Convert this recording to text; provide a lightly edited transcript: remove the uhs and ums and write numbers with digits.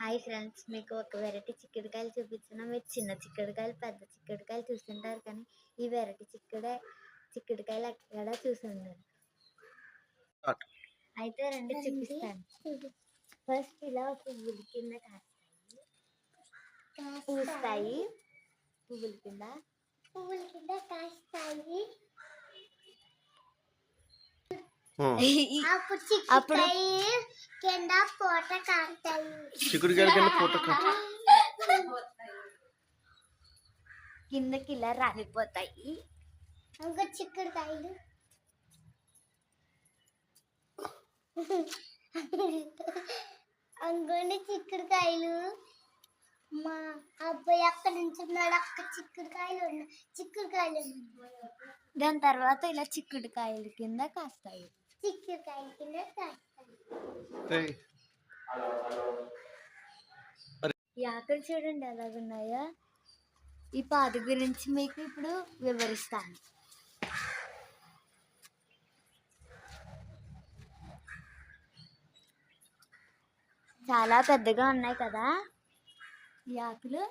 Hi friends, మీకు ఒక variety చిక్కుడుకాయలు చూపించిన. మీరు చిన్న చిక్కుడుకాయలు పెద్ద చిక్కుడుకాయలు చూస్తుంటారు, కానీ ఈ వెరైటీ చిక్కుడుకాయలు ఎక్కడ చూసుంటారు. అయితే రెండు చూపిస్తాను. ఫస్ట్ ఇలా పువ్వుల కింద పూస్తాయి. పువ్వుల కింద కాస్తాయి. అప్పుడు కింద పూట కాస్తాయి. చిక్కుడుకాయల కింద పూట కిందకి ఇలా రాలిపోతాయి. ఇంకా చిక్కుడుకాయలు అంగోని చిక్కుడుకాయలు. మా అబ్బాయి అక్కడ నుంచి ఉన్నాడు. అక్కడ చిక్కుడుకాయలు దాని తర్వాత ఇలా చిక్కుడుకాయల కింద కాస్తాయి. చిక్కుడుకాయల కింద కాస్తాయి. ఈ ఆకులు చూడండి ఎలాగున్నాయో. ఈ పాదు గురించి మీకు ఇప్పుడు వివరిస్తాను. చాలా పెద్దగా ఉన్నాయి కదా ఈ ఆకులు.